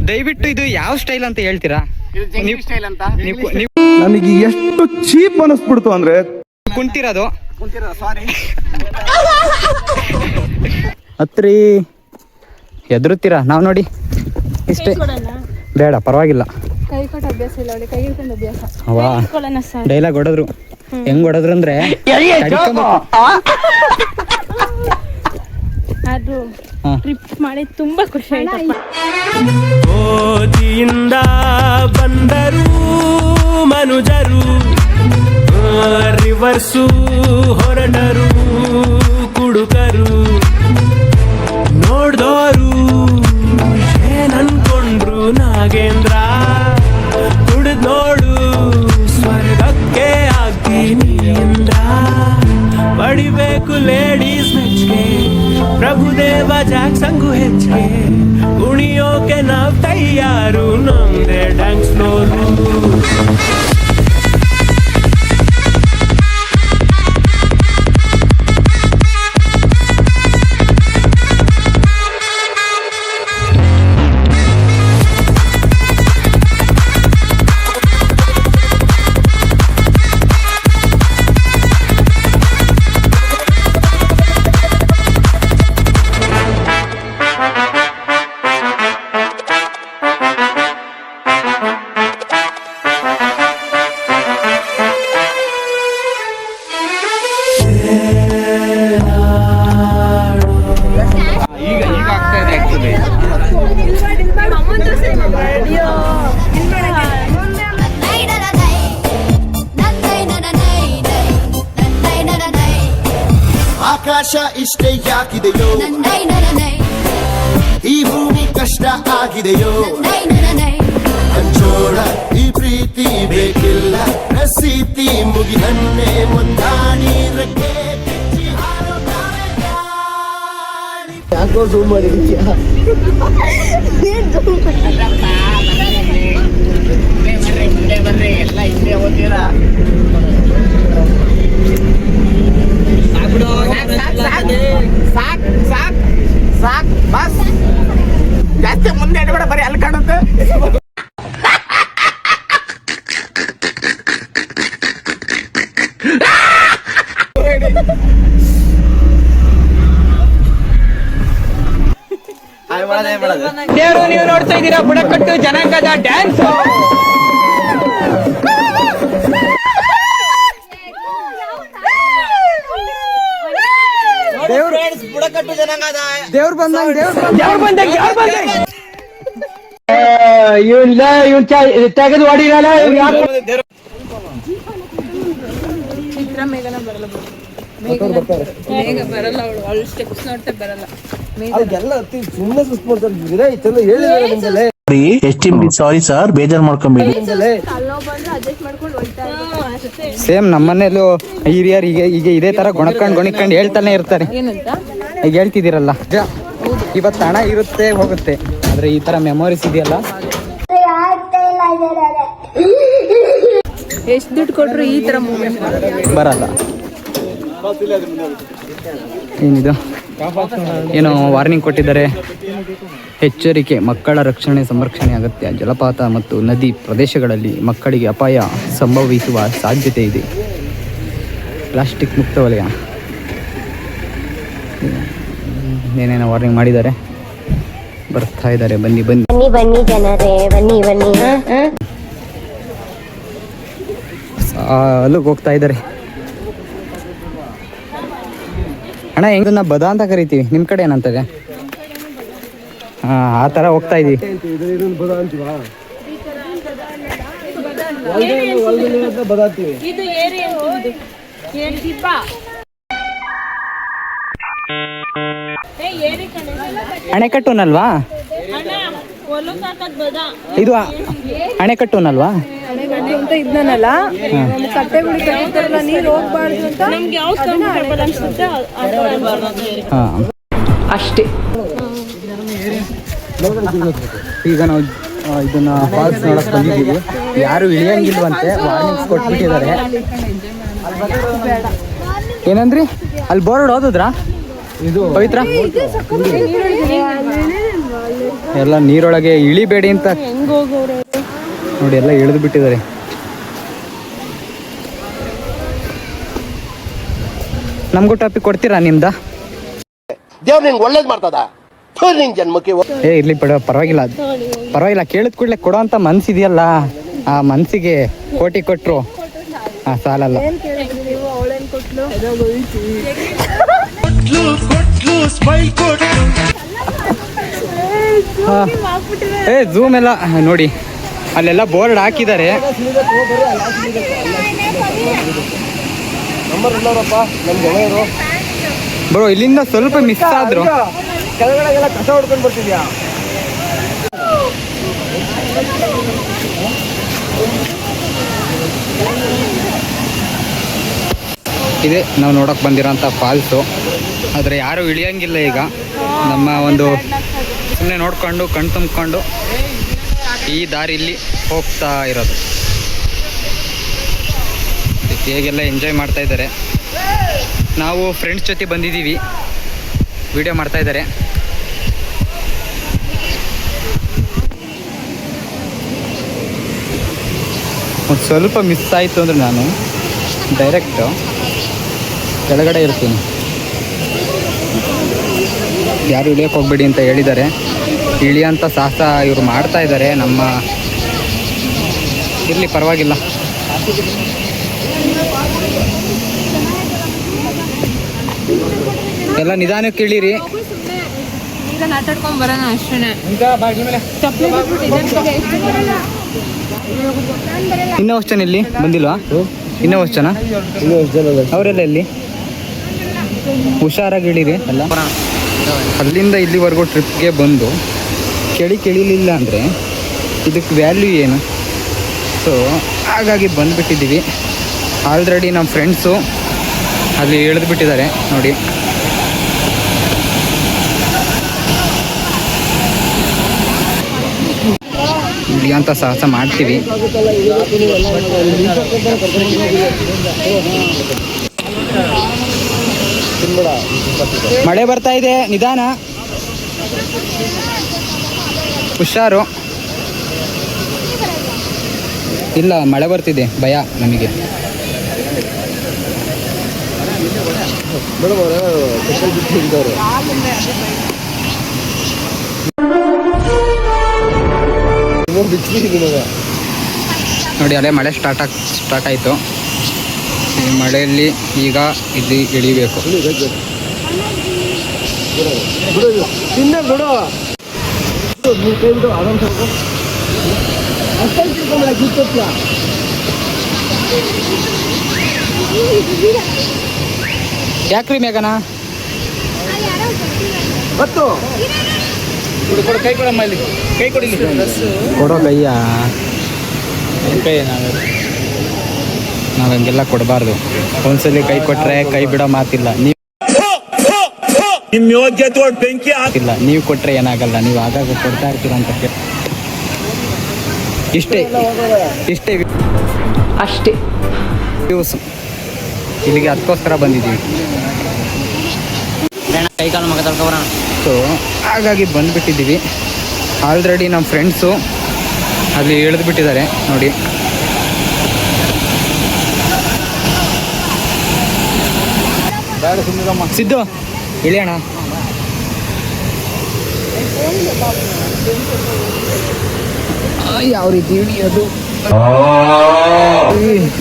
ದಯವಿಟ್ಟು ಇದು ಯಾವ ಸ್ಟೈಲ್ ಅಂತ ಹೇಳ್ತೀರಾ? ನನಗೆ ಎಷ್ಟು ಚೀಪ್ ಅನಿಸ್ಬಿಡ್ತು ಅಂದ್ರೆ ಕುಂತಿರೋದು ಸಾರಿ ಹತ್ರಿ ಎದುರುತ್ತೀರಾ ನಾವು ನೋಡಿ ಇಷ್ಟೇ ಬೇಡ ಪರವಾಗಿಲ್ಲ. ಡೈಲಾಗ್ ಹೊಡೆದ್ರು ಹೆಂಗ್ ಹೊಡೆದ್ರು ಅಂದ್ರೆ ಅದು ಟ್ರಿಪ್ ಮಾಡಿ ತುಂಬಾ ಖುಷಿ ಆಯ್ತು. ಓದಿಯಿಂದ ಬಂದರು ಮನುಜರು ರಿವರ್ಸು ಹೊರಟರು ಕುಡುಕರು ನೋಡ್ದೋರು ಏನನ್ಕೊಂಡ್ರು ನಾಗೇಂದ್ರ ಕುಡಿದ್ ನೋಡು ಸ್ವರ್ಗಕ್ಕೆ ಆಗ್ತೀನಿ ಇಂದ್ರ ಪಡಿಬೇಕು ಲೇಡೀಸ್ ಮೆಚ್ಗೆ ಪ್ರಭುದೇವ ಜಾಕ್ಸಂಗು ಹೆಚ್ಚಿಗೆ ಕುಣಿಯೋಕೆ ನಾವ್ ತಯಾರು ನಮ್ದೇ ಡ್ಯಾನ್ಸ್ ಫ್ಲೋರು. ಆಕಾಶ ಇಷ್ಟೇ ಯಾಕಿದೆಯೋ ಈ ಭೂಮಿ ಕಷ್ಟ ಆಗಿದೆಯೋ ಅಂಚೋಳ ಈ ಪ್ರೀತಿ ಬೇಕಿಲ್ಲ ರಸೀತಿ ಮುಗಿದನ್ನೇ ಮುಂದಾಡಿ ಯಾಕೋ ಜೂಮ್ ಮಾಡಿದ್ಯಾ ಬರ್ರಿ ಎಲ್ಲ ಹಿಂದೆ ಓದ್ತೀರಾ ಸಾಕ್ ಸಾಕ್ ಸಾಕ್ ಬಸ್ ಜಾಸ್ತಿ ಮುಂದೆ ಇಡಬೇಡ ಬರೀ ಅಲ್ಲಿ ಕಾಣುತ್ತೆ. ದೇವರು ನೀವು ನೋಡ್ತಾ ಇದ್ದೀರಾ ಬುಡಕಟ್ಟು ಜನಾಂಗದ ಡ್ಯಾನ್ಸ್. ಬುಡಕಟ್ಟು ಜನಾಂಗದ ದೇವ್ರು ಬಂದಂಗ ತೆಗೆದು ಹೊಡಿರಲ್ಲ. ಚಿತ್ರ ಮೇಘನ ಬರಲ್ಲ ಬರಲ್ಲ ಅವಳು ಸ್ಟೆಪ್ಸ್ ನೋಡ್ತಾ ಬರಲ್ಲ. ಸಾರಿ ಸರ್ ಬೇಜಾರ್ ಮಾಡ್ಕೊಂಬೇಡಿ. ಸೇಮ್ ನಮ್ಮನೇಲೂ ಹಿರಿಯರು ಈಗ ಇದೇ ತರ ಗೊಣಕೊಂಡು ಹೇಳ್ತಾನೆ ಇರ್ತಾರೆ. ಈಗ ಹೇಳ್ತಿದ್ದೀರಲ್ಲ ಇವತ್ತು ಹಣ ಇರುತ್ತೆ ಹೋಗುತ್ತೆ, ಆದ್ರೆ ಈ ತರ ಮೆಮೊರೀಸ್ ಇದೆಯಲ್ಲ ಎಷ್ಟು ದುಡ್ಡು ಕೊಟ್ರು ಈ ತರ ಬರಲ್ಲ. ಏನಿದು ಏನೋ ವಾರ್ನಿಂಗ್ ಕೊಟ್ಟಿದ್ದಾರೆ. ಎಚ್ಚರಿಕೆ, ಮಕ್ಕಳ ರಕ್ಷಣೆ ಸಂರಕ್ಷಣೆ ಅಗತ್ಯ. ಜಲಪಾತ ಮತ್ತು ನದಿ ಪ್ರದೇಶಗಳಲ್ಲಿ ಮಕ್ಕಳಿಗೆ ಅಪಾಯ ಸಂಭವಿಸುವ ಸಾಧ್ಯತೆ ಇದೆ. ಪ್ಲಾಸ್ಟಿಕ್ ಮುಕ್ತ ವಲಯ ಏನೇನೋ ವಾರ್ನಿಂಗ್ ಮಾಡಿದ್ದಾರೆ. ಬರ್ತಾ ಇದ್ದಾರೆ, ಬನ್ನಿ ಜನರೇ ಬನ್ನಿ. ಅಲ್ಲಿಗೆ ಹೋಗ್ತಾ ಇದ್ದಾರೆ. ಅಣ್ಣ ಹೆಂಗನ್ನ ಬದ ಅಂತ ಕರಿತೀವಿ, ನಿಮ್ಮ ಕಡೆ ಏನಂತಾರೆ? ಆ ಥರ ಹೋಗ್ತಾ ಇದೀವಿ. ಅಣೆಕಟ್ಟುನಲ್ವಾ ಇದು? ಅಣೆಕಟ್ಟುನಲ್ವಾ ಅಂತ ಇದ್ನಲ್ಲ, ಕಟ್ಟೆಗಳು ಕಟ್ಟಿರ್ತಾರಲ್ಲ, ನೀರು ಹೋಗ್ಬಾರ್ದು ಅಂತ ನಮ್ಗೆ ಯಾವ ಕಂಫರ್ಟಬಲ್ ಅನ್ಸುತ್ತೆ ಅಷ್ಟೇ. ಈಗ ನಾವು ಇದನ್ನ ಫಾಲ್ಸ್ ನೋಡಕ್ ಬಂದಿದ್ದೀವಿ. ಯಾರು ಇಳಿಯಂಗಿಲ್ವಂತೆ, ವಾರ್ನಿಂಗ್ಸ್ ಕೊಟ್ಬಿಟ್ಟಿದ್ದಾರೆ. ಏನಂದ್ರಿ? ಅಲ್ಲಿ ಬೋರ್ಡ್ ಓದಿದ್ರಾ? ಇದು ಪವಿತ್ರ ಎಲ್ಲ ನೀರೊಳಗೆ ಇಳಿಬೇಡಿ ಅಂತ ಹೆಂಗ್ ಹೋಗೋರು ನೋಡಿ, ಎಲ್ಲ ಇಳಿದು ಬಿಟ್ಟಿದ್ದಾರೆ. ನಮಗೂ ಟಾಪಿಕ್ ಕೊಡ್ತೀರಾ ನಿಮ್ದ? ದೇವ್ರು ನಿಂಗೆ ಒಳ್ಳೇದು ಮಾಡ್ತದ ನಿನ್ ಜನ್ಮಕ್ಕೆ. ಇರ್ಲಿ ಬಿಡ, ಪರವಾಗಿಲ್ಲ. ಕೇಳಿದ ಕೂಡಲೇ ಕೊಡೋ ಅಂತ ಮನ್ಸಿದೆಯಲ್ಲ, ಆ ಮನ್ಸಿಗೆ ಕೋಟಿ ಕೊಟ್ರು ಸಾಲಲ್ಲ. ಏನ್ ಕೇಳಿದ್ರಿ ನೀವು? ಅವಳೇನ್ ಕೊಟ್ಲು? ಝೂಮ್ ಎಲ್ಲ ನೋಡಿ, ಅಲ್ಲೆಲ್ಲ ಬೋರ್ಡ್ ಹಾಕಿದ್ದಾರೆ. ಬ್ರೋ ಇಲ್ಲಿಂದ ಸ್ವಲ್ಪ ಮಿಸ್ ಆದ್ರು. ಕೆಳಗಡೆಗೆಲ್ಲ ಕಸ ಹೊಡ್ಕೊಂಡು ಬರ್ತಿದ್ಯಾ? ಇದೆ ನಾವು ನೋಡೋಕೆ ಬಂದಿರೋಂಥ ಫಾಲ್ಸು. ಆದರೆ ಯಾರೂ ಇಳಿಯಂಗಿಲ್ಲ ಈಗ. ನಮ್ಮ ಒಂದು ಸುಮ್ಮನೆ ನೋಡಿಕೊಂಡು ಕಣ್ ತುಂಬಿಕೊಂಡು ಈ ದಾರಿಯಲ್ಲಿ ಹೋಗ್ತಾ ಇರೋದು. ಹೇಗೆಲ್ಲ ಎಂಜಾಯ್ ಮಾಡ್ತಾ ಇದ್ದಾರೆ. ನಾವು ಫ್ರೆಂಡ್ಸ್ ಜೊತೆ ಬಂದಿದ್ದೀವಿ, ವಿಡಿಯೋ ಮಾಡ್ತಾ ಇದ್ದಾರೆ. ಒಂದು ಸ್ವಲ್ಪ ಮಿಸ್ ಆಯಿತು ಅಂದರೆ ನಾನು ಡೈರೆಕ್ಟು ಕೆಳಗಡೆ ಇರ್ತೀನಿ. ಯಾರು ಇಳಿಯೋಕೆ ಹೋಗ್ಬೇಡಿ ಅಂತ ಹೇಳಿದ್ದಾರೆ. ಇಳಿಯೋಂಥ ಸಾಹಸ ಇವರು ಮಾಡ್ತಾ ಇದ್ದಾರೆ. ನಮ್ಮ ಇರಲಿ, ಪರವಾಗಿಲ್ಲ. ಎಲ್ಲ ನಿಧಾನಕ್ಕೆ ಇಳೀರಿ. ಈಗ ನಾಟಾಡ್ಕೊಂಡ್ ಬರೋಣ ಅಷ್ಟೇ. ಇನ್ನೂ ಅಷ್ಟು ಜನ ಇಲ್ಲಿ ಬಂದಿಲ್ವಾ? ಇನ್ನೂ ಅಷ್ಟು ಜನ ಅವರೆಲ್ಲ ಇಲ್ಲಿ ಹುಷಾರಾಗಿ ಇಳೀರಿ ಎಲ್ಲ. ಅಲ್ಲಿಂದ ಇಲ್ಲಿವರೆಗೂ ಟ್ರಿಪ್ಗೆ ಬಂದು ಕೆಳಿಲಿಲ್ಲ ಅಂದರೆ ಇದಕ್ಕೆ ವ್ಯಾಲ್ಯೂ ಏನು? ಸೊ ಹಾಗಾಗಿ ಬಂದುಬಿಟ್ಟಿದ್ದೀವಿ. ಆಲ್ರೆಡಿ ನಮ್ಮ ಫ್ರೆಂಡ್ಸು ಅಲ್ಲಿ ಇಳಿದು ಬಿಟ್ಟಿದ್ದಾರೆ ನೋಡಿ. ಇಳಿಯೋಂಥ ಸಾಹಸ ಮಾಡ್ತೀವಿ. ಮಳೆ ಬರ್ತಾ ಇದೆ, ನಿಧಾನ, ಹುಷಾರು. ಇಲ್ಲ, ಮಳೆ ಬರ್ತಿದೆ, ಭಯ ನಮಗೆ. ನೋಡಿ ಅಲ್ಲೇ ಮಳೆ ಸ್ಟಾರ್ಟ್ ಆಯಿತು. ಈ ಮಳೆಯಲ್ಲಿ ಈಗ ಇಲ್ಲಿ ಇಳಿಬೇಕು. ಯಾಕ್ರಿ ಮೇಘನ ಕೈ ಕೊಡಮ್ಮ, ಇಲ್ಲಿ ಕೈ ಕೊಡಿ, ಕೊಡೋ ಕೈಯ ಕೈ. ನಾವು ಹಂಗೆಲ್ಲ ಕೊಡಬಾರ್ದು. ಒಂದ್ಸಲಿ ಕೈ ಕೊಟ್ರೆ ಕೈ ಬಿಡೋ ಮಾತಿಲ್ಲ. ನೀವು ಕೊಟ್ರೆ ಏನಾಗಲ್ಲ, ನೀವು ಆಗಾಗ ಕೊಡ್ತಾ ಇರ್ತೀರ ಅಂತ ಇಷ್ಟೇ ಅಷ್ಟೇ ವ್ಯೂಸ್. ಇಲ್ಲಿಗೆ ಅದಕ್ಕೋಸ್ಕರ ಬಂದಿದ್ದೀವಿ. ಕೈಕಾಲು ಮಗ ತಳ್ಕೊಬರೋಣ. ಸೊ ಹಾಗಾಗಿ ಬಂದುಬಿಟ್ಟಿದ್ದೀವಿ. ಆಲ್ರೆಡಿ ನಮ್ಮ ಫ್ರೆಂಡ್ಸು ಅಲ್ಲಿ ಇಳಿದು ಬಿಟ್ಟಿದ್ದಾರೆ ನೋಡಿ. ಸಿದ್ದು ಇಳಿಯೋಣ. ಯಾವ ರೀತಿ ಇಳಿಯೋದು?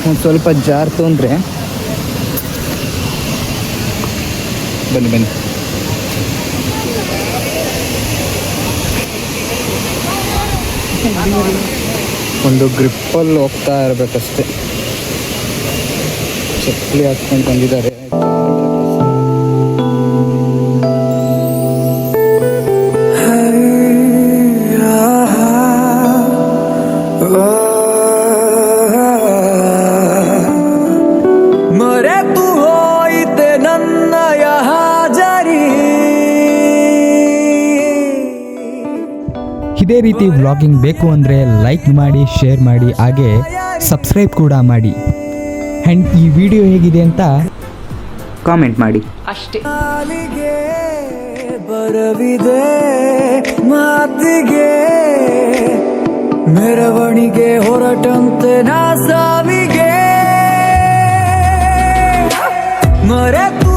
ಒಂದು ಸ್ವಲ್ಪ ಜಾರ್ತು ಅಂದರೆ ಬನ್ನಿ. ಒಂದು ಗ್ರಿಪ್ಪಲ್ಲಿ ಹೋಗ್ತಾ ಇರಬೇಕಷ್ಟೆ. ಚಪ್ಪಲಿ ಹಾಕ್ಕೊಂಡು ಬಂದಿದ್ದಾರೆ. ಇದೇ ರೀತಿ ವ್ಲಾಗಿಂಗ್ ಬೇಕು ಅಂದರೆ ಲೈಕ್ ಮಾಡಿ, ಶೇರ್ ಮಾಡಿ, ಹಾಗೆ ಸಬ್ಸ್ಕ್ರೈಬ್ ಕೂಡ ಮಾಡಿ. ಆ್ಯಂಡ್ ಈ ವಿಡಿಯೋ ಹೇಗಿದೆ ಅಂತ ಕಾಮೆಂಟ್ ಮಾಡಿ ಅಷ್ಟೇ. ಬರವಿದೆ ಮಾತಿಗೆ ಮೆರವಣಿಗೆ ಹೊರಟಂತೆ ನಾ ಸಾವಿಗೆ ಮರೆತು